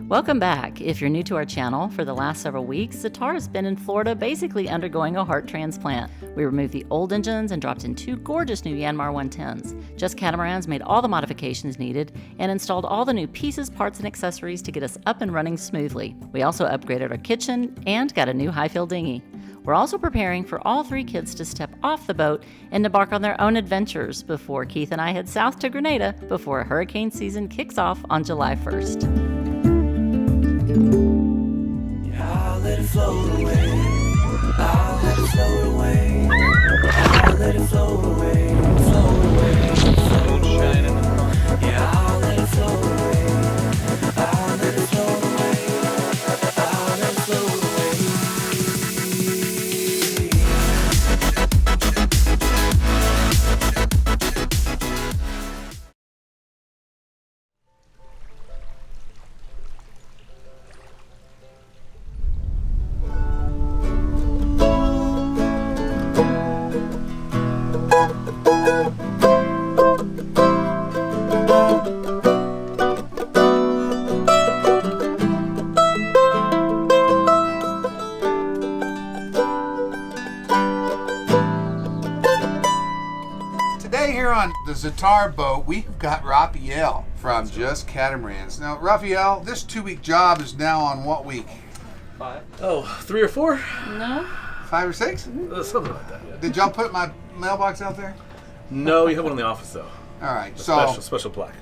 Welcome back. If you're new to our channel, for the last several weeks, Zatar has been in Florida basically undergoing a heart transplant. We removed the old engines and dropped in 2 gorgeous new Yanmar 110s. Just Catamarans made all the modifications needed and installed all the new pieces, parts, and accessories to get us up and running smoothly. We also upgraded our kitchen and got a new high-fill dinghy. We're also preparing for all 3 kids to step off the boat and embark on their own adventures before Keith and I head south to Grenada before hurricane season kicks off on July 1st. I'll let it float away. I'll let it float away. I'll let it float away. Float away. Float shining. Yeah, I'll let it float away. I'll let it float away. I'll let it float away. Today here on the Zatar boat, we've got Raphael from Just Catamarans. Now, Raphael, this 2-week job is now on what week? 5. Oh, 3 or 4? No? 5 or 6? Something like that, yeah. Did y'all put my mailbox out there? No, you have one in the office, though. All right, Special plaque.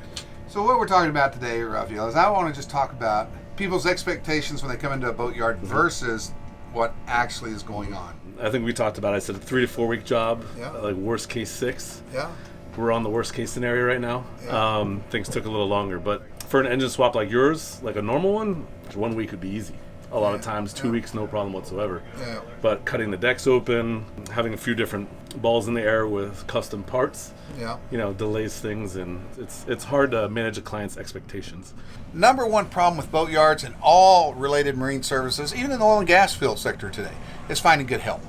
So what we're talking about today, Raphael, is I want to just talk about people's expectations when they come into a boatyard versus what actually is going on. I think we talked about, I said a 3 to 4 week job, Yeah. like worst case 6. Yeah. We're on the worst case scenario right now. Yeah. Things took a little longer, but for an engine swap like yours, like a normal one, 1 week would be easy. A lot of times, 2 weeks, no problem whatsoever. Yeah. But cutting the decks open, having a few different balls in the air with custom parts, Yeah. delays things, and it's hard to manage a client's expectations. Number one problem with boatyards and all related marine services, even in the oil and gas field sector today, is finding good help.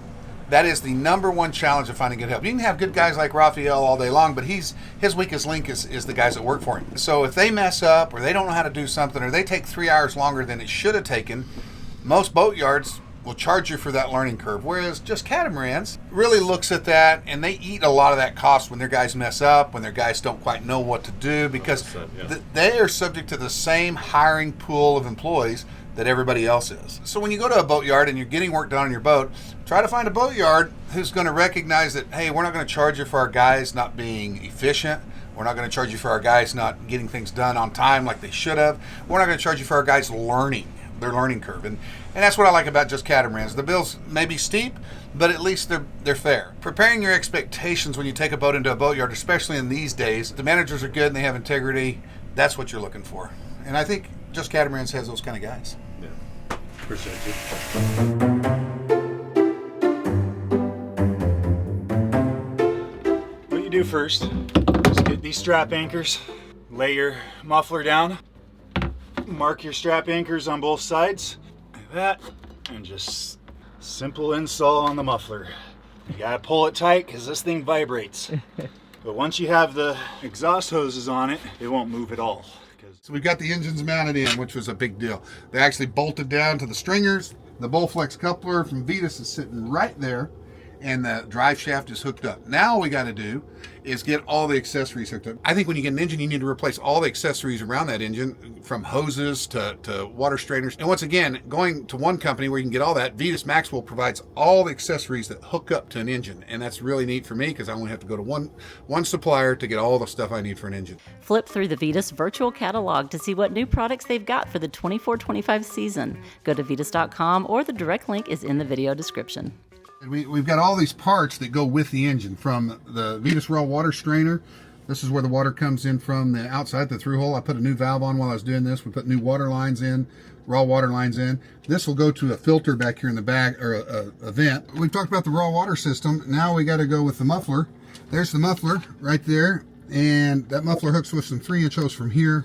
That is the number one challenge of finding good help. You can have good guys like Raphael all day long, but his weakest link is the guys that work for him. So if they mess up or they don't know how to do something or they take 3 hours longer than it should have taken, most boatyards will charge you for that learning curve. Whereas Just Catamarans really looks at that, and they eat a lot of that cost when their guys mess up, when their guys don't quite know what to do, because 100%, yeah. they are subject to the same hiring pool of employees that everybody else is. So when you go to a boatyard and you're getting work done on your boat, try to find a boatyard who's going to recognize that, hey, we're not going to charge you for our guys not being efficient. We're not going to charge you for our guys not getting things done on time like they should have. We're not going to charge you for our guys learning, their learning curve. And that's what I like about Just Catamarans. The bills may be steep, but at least they're fair. Preparing your expectations when you take a boat into a boatyard, especially in these days, the managers are good and they have integrity. That's what you're looking for. And I think Just Catamarans has those kind of guys. Yeah, appreciate you. What you do first is get these strap anchors, lay your muffler down, mark your strap anchors on both sides, like that, and just simple install on the muffler. You gotta pull it tight because this thing vibrates. But once you have the exhaust hoses on it, it won't move at all. So we've got the engines mounted in, which was a big deal. They actually bolted down to the stringers. The Bullflex coupler from Vetus is sitting right there, and the drive shaft is hooked up. Now all we got to do is get all the accessories hooked up. I think when you get an engine, you need to replace all the accessories around that engine, from hoses to water strainers. And once again, going to one company where you can get all that, Vetus Maxwell provides all the accessories that hook up to an engine. And that's really neat for me because I only have to go to one supplier to get all the stuff I need for an engine. Flip through the Vetus virtual catalog to see what new products they've got for the 24-25 season. Go to vetus.com, or the direct link is in the video description. And we've got all these parts that go with the engine, from the Vetus raw water strainer. This is where the water comes in from the outside, the through hole. I put a new valve on while I was doing this. We put new water lines in, raw water lines in. This will go to a filter back here in the back, or a vent. We've talked about the raw water system. Now we got to go with the muffler. There's the muffler right there. And that muffler hooks with some 3-inch hose from here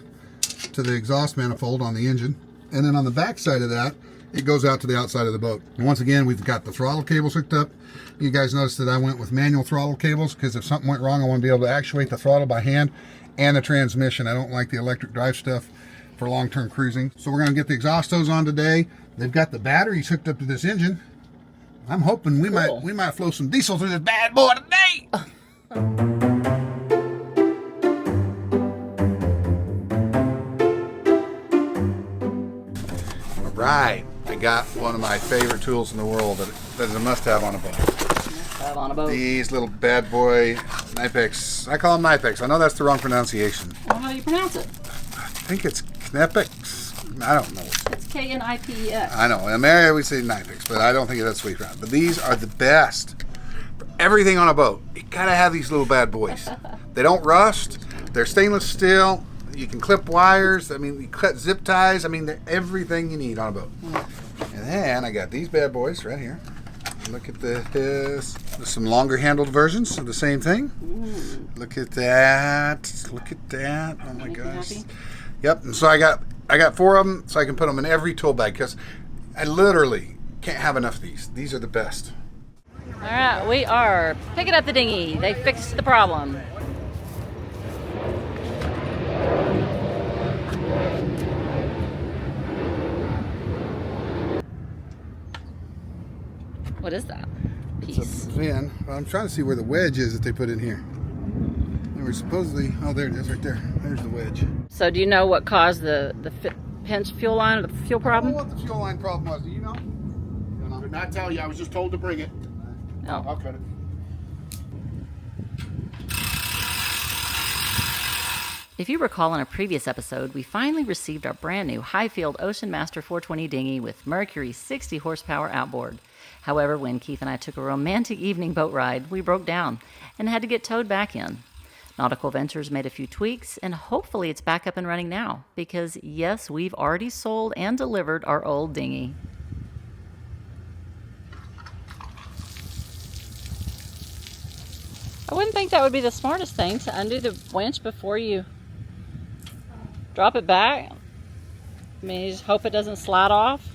to the exhaust manifold on the engine. And then on the back side of that, it goes out to the outside of the boat. And once again, we've got the throttle cables hooked up. You guys noticed that I went with manual throttle cables because if something went wrong, I want to be able to actuate the throttle by hand and the transmission. I don't like the electric drive stuff for long-term cruising. So we're going to get the exhaust hose on today. They've got the batteries hooked up to this engine. I'm hoping we might flow some diesel through this bad boy today. All right, I got one of my favorite tools in the world that is a must-have on a boat. These little bad boy Knipex. I call them Knipex. I know that's the wrong pronunciation. Well, how do you pronounce it? I think it's Knipex. I don't know. It's Knipex. I know. In America we say Knipex, but I don't think that's sweet round. But these are the best for everything on a boat. You gotta have these little bad boys. They don't rust. They're stainless steel. You can clip wires. I mean, you cut zip ties. I mean, they're everything you need on a boat. And then I got these bad boys right here. Look at this. There's some longer handled versions of the same thing. Look at that. Look at that. Oh my gosh. Yep. And so I got 4 of them so I can put them in every tool bag because I literally can't have enough of these. These are the best. All right, we are picking up the dinghy. They fixed the problem. What is that? Piece. It's a fin. Well, I'm trying to see where the wedge is that they put in here. They were supposedly, oh, there it is right there. There's the wedge. So do you know what caused the pinch fuel line or the fuel I problem? don't know what the fuel line problem was. Do you know? I did not tell you. I was just told to bring it. No. I'll cut it. If you recall in a previous episode, we finally received our brand new Highfield Ocean Master 420 dinghy with Mercury 60 horsepower outboard. However, when Keith and I took a romantic evening boat ride, we broke down and had to get towed back in. Nautical Ventures made a few tweaks, and hopefully it's back up and running now, because yes, we've already sold and delivered our old dinghy. I wouldn't think that would be the smartest thing, to undo the winch before you drop it back. I mean, you just hope it doesn't slide off.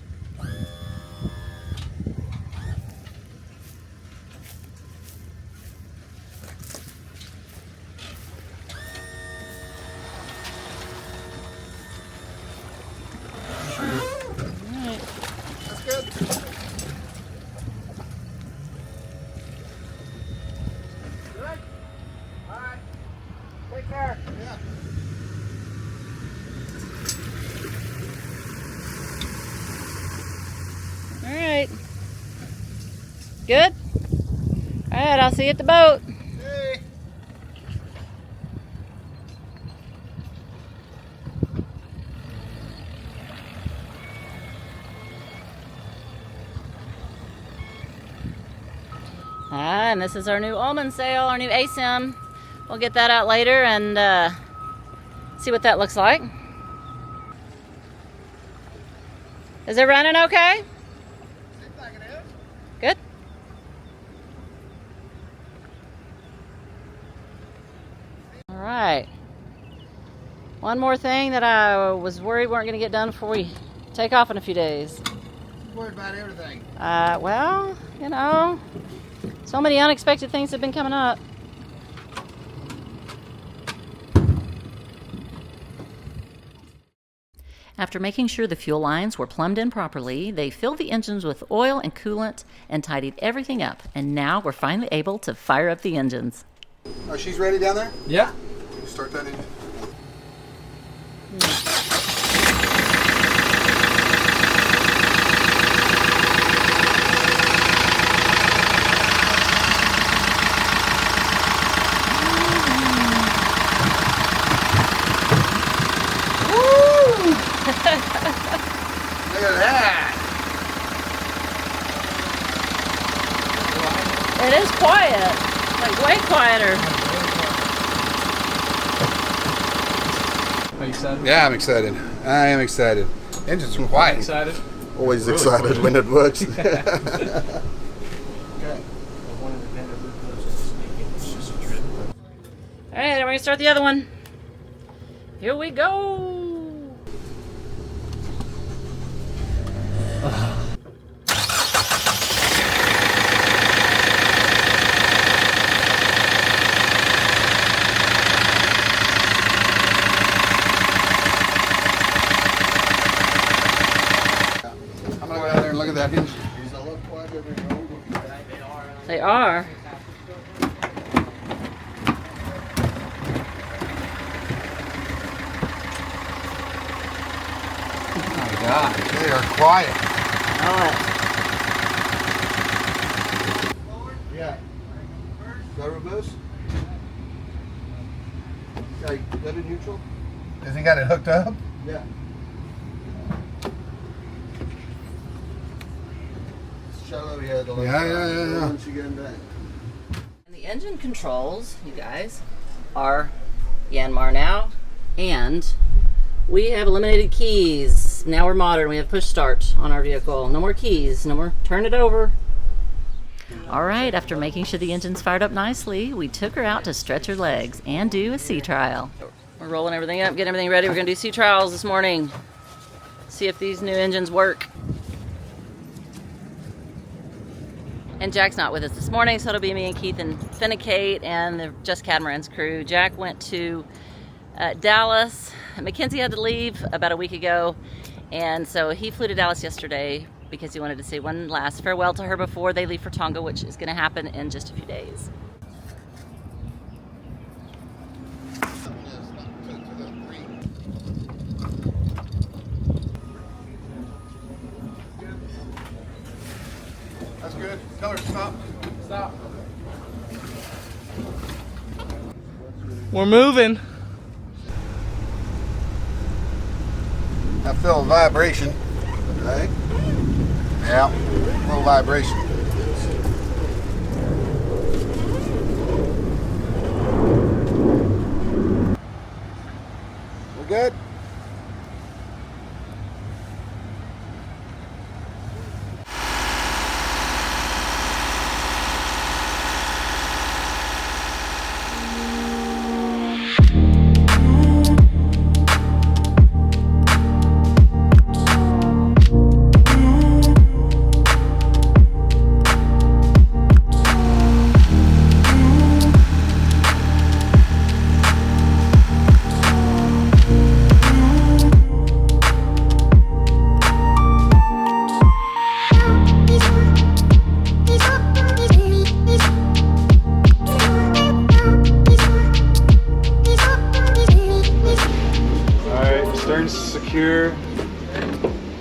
That's good. All right. Take care. Yeah. All right. Good? All right, I'll see you at the boat. Hey. And this is our new almond sail, our new ASIM. We'll get that out later and see what that looks like. Is it running okay? Seems like it is. Good. All right. One more thing that I was worried weren't going to get done before we take off in a few days. Worried about everything. Well, you know, so many unexpected things have been coming up. After making sure the fuel lines were plumbed in properly, they filled the engines with oil and coolant and tidied everything up. And now we're finally able to fire up the engines. Oh, she's ready down there? Yeah. Start that engine. Look at that. It is quiet, like way quieter. Are you excited? Yeah, I'm excited. I am excited. Engines are quiet. Excited? Always Really excited quiet. when it works. Okay. One independent loop goes and sneak in. It's just a trip. All right, we're gonna start the other one. Here we go. look at that engine. They are. Oh my God, they are quiet. Know it. Yeah. Got reverse? Okay, got it neutral? Has he got it hooked up? Yeah. Shallow, yeah. The Yeah. Once you get in there. And the engine controls, you guys, are Yanmar now, and we have eliminated keys. Now we're modern. We have push start on our vehicle. No more keys. No more turn it over. All right, after making sure the engine's fired up nicely, we took her out to stretch her legs and do a sea trial. We're rolling everything up, getting everything ready. We're going to do sea trials this morning. See if these new engines work. And Jack's not with us this morning, so it'll be me and Keith and Finnicate and the Just Catamarans crew. Jack went to Dallas. Mackenzie had to leave about a week ago, and so he flew to Dallas yesterday because he wanted to say one last farewell to her before they leave for Tonga, which is going to happen in just a few days. That's good. Tell her to stop. Stop. We're moving. I feel a vibration. Right? Yeah, a little vibration. We're good? Alright, stern's secure.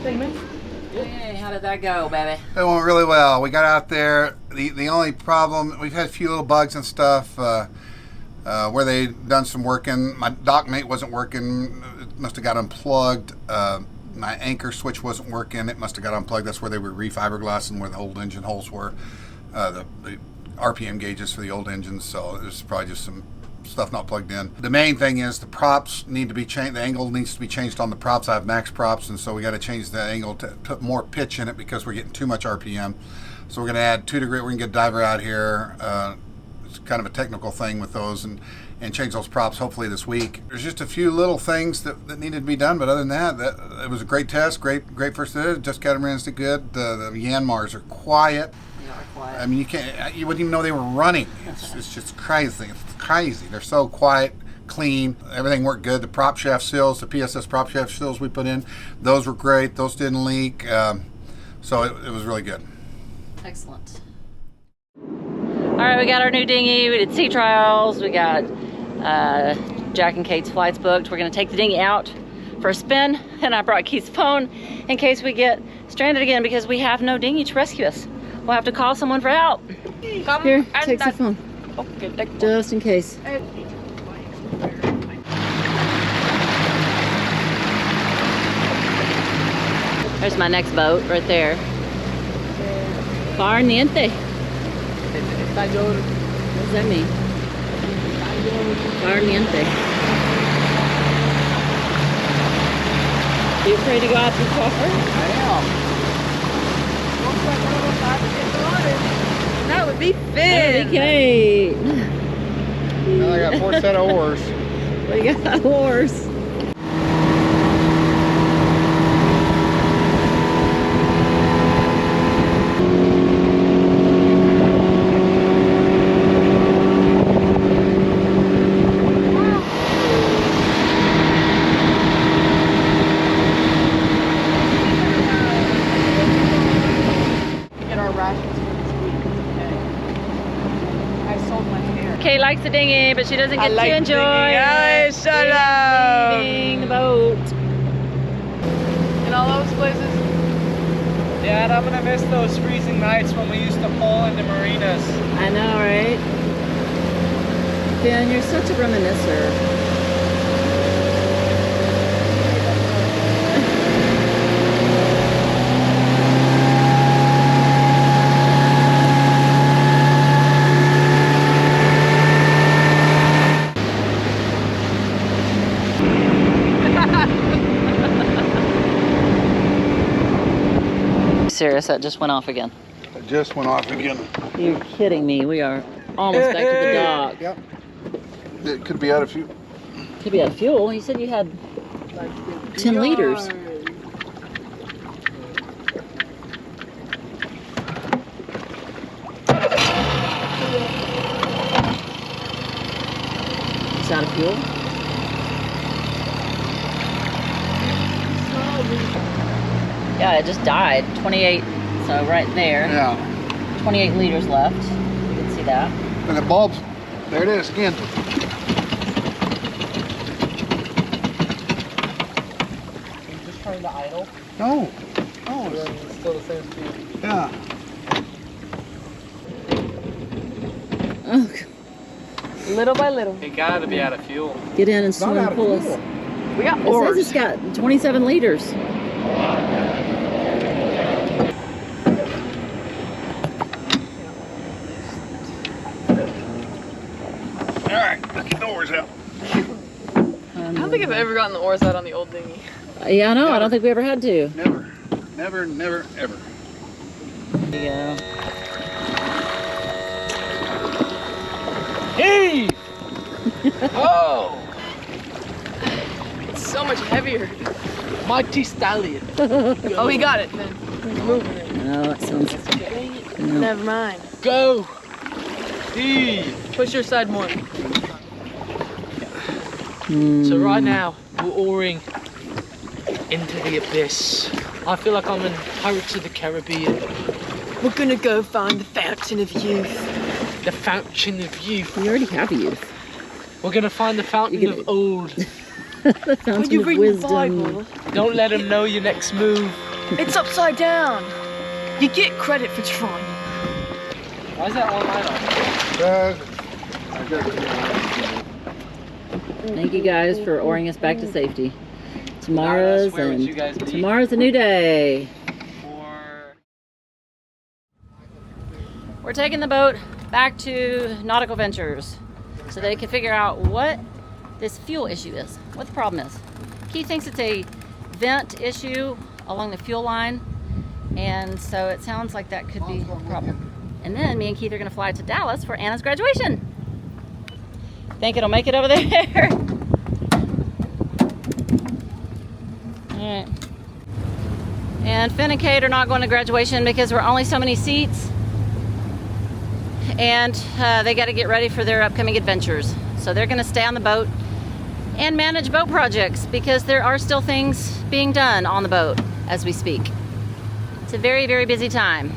Hey, how did that go, baby? It went really well. We got out there. The only problem, we've had a few little bugs and stuff where they done some working. My dock mate wasn't working. It must have got unplugged. My anchor switch wasn't working. It must have got unplugged. That's where they were refiberglassing where the old engine holes were. The RPM gauges for the old engines. So there's probably just some stuff not plugged in. The main thing is the props need to be changed. The angle needs to be changed on the props. I have max props, and so we got to change the angle to put more pitch in it because we're getting too much RPM. So we're going to add 2 degrees. We're going to get a diver out here. It's kind of a technical thing with those, and change those props hopefully this week. There's just a few little things that needed to be done, but other than that, it was a great test. Great first day. Just Catamarans did good. The Yanmars are quiet. They are quiet. I mean, you wouldn't even know they were running. It's just crazy. It's crazy. They're so quiet, clean. Everything worked good. The prop shaft seals, the PSS prop shaft seals we put in, those were great. Those didn't leak. So it was really good. Excellent. All right, we got our new dinghy. We did sea trials. We got Jack and Kate's flights booked. We're going to take the dinghy out for a spin, and I brought Keith's phone in case we get stranded again because we have no dinghy to rescue us. We'll have to call someone for help. Here, take the phone. Okay, Just in case. There's my next boat right there. Far niente. What does that mean? Far niente. Are you afraid to go out too far? That would be Hey, Kate. Now I got 4 set of oars. We got a horse. Renee likes the dinghy, but she doesn't get to enjoy Guys, shut up! leaving the boat. In all those places. Dad, I'm gonna miss those freezing nights when we used to pull in the marinas. I know, right? Ben, you're such a reminiscer. Serious, that just went off again. It just went off again. You're kidding me. We are almost back to the dock. Yep. It could be out of fuel. Could be out of fuel. You said you had 10 liters. It's out of fuel. Yeah, it just died. 28, so right there. Yeah. 28 liters left. You can see that. And the bulb, there it is again. Just trying to idle. No. Oh, it's still the same speed. Yeah. Oh, Little by little. It gotta be out of fuel. get in and swim Not out and of pull fuel. us. We got It says it's got 27 liters. All right, let's get the oars out. I don't think I've ever gotten the oars out on the old dinghy. Yeah, I know. I don't think we ever had to. Never, never, never, ever. There you go. Hey! Oh! It's so much heavier. Mighty stallion. Oh, he got it then. He's moving it. No, that sounds. No. Never mind. Go! Hey! Push your side more. So right now, we're oaring into the abyss. I feel like I'm in Pirates of the Caribbean. We're gonna go find the fountain of youth. The fountain of youth. You already have a youth. We're gonna find the fountain You're gonna- of old. The fountain of wisdom. Don't let them know your next move. It's upside down. You get credit for trying. Why is that one light on? Thank you guys for oaring us back to safety. Tomorrow's swear what you guys need. tomorrow's a new day. We're taking the boat back to Nautical Ventures so they can figure out what this fuel issue is, what the problem is. Keith thinks it's a vent issue along the fuel line, and so it sounds like that could be a problem. And then me and Keith are going to fly to Dallas for Anna's graduation. Think it'll make it over there? Alright. And Finn and Kate are not going to graduation because we're only so many seats. And they got to get ready for their upcoming adventures. So they're going to stay on the boat and manage boat projects because there are still things being done on the boat as we speak. It's a very, very busy time.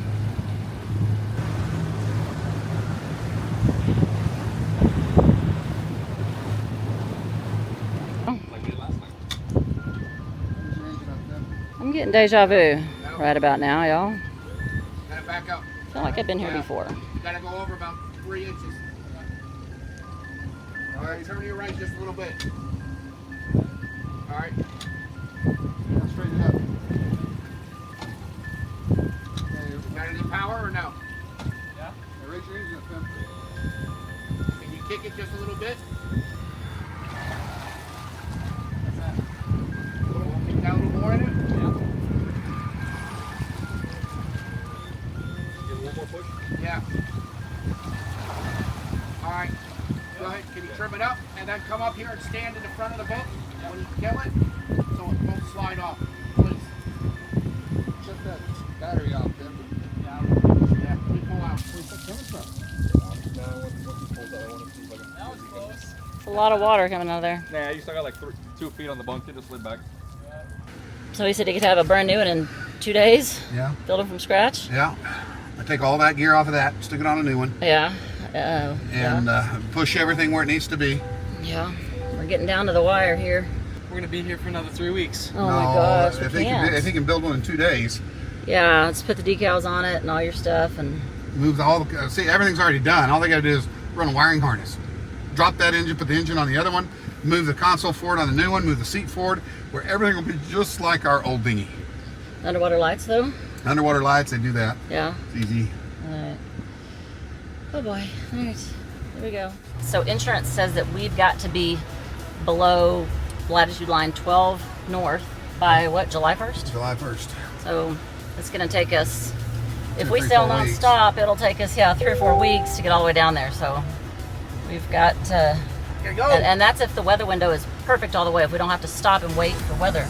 I'm getting deja vu right about now, y'all. Gotta back up. I feel like I've been here before. Gotta go over about 3 inches. All right, turn to your right just a little bit. All right. Now straighten it up. Okay, got any power or no? Yeah, raise your engine up, Tim. Can you kick it just a little bit? Kick down a little more in it? Yeah. All right. Go ahead. Can you trim it up and then come up here and stand in the front of the boat when you kill it so it won't slide off, please. Shut that battery off, Tim. Yeah. We pull out. It's a lot of water coming out of there. Nah, you still got like 2 feet on the bunk. It just slid back. So he said he could have a brand new one in 2 days. Yeah. Build it from scratch. Yeah. I take all that gear off of that, stick it on a new one. Yeah. and push everything where it needs to be. Yeah, we're getting down to the wire here. We're gonna be here for another 3 weeks. Oh my gosh, if we can't. if he can build one in 2 days, Yeah, let's put the decals on it and all your stuff, and move see, everything's already done. All they got to do is run a wiring harness, drop that engine, put the engine on the other one, move the console forward on the new one, move the seat forward, where everything will be just like our old dinghy. underwater lights though. Underwater lights, they do that. Yeah. It's easy. All right. Oh boy. All right. Here we go. So insurance says that we've got to be below latitude line 12 north by what? July 1st. July 1st. So it's going to take us, if 2, we 3, sail 4 weeks. non-stop, it'll take us 3 or 4 weeks to get all the way down there. So we've got Here you go. and that's if the weather window is perfect all the way. If we don't have to stop and wait for weather.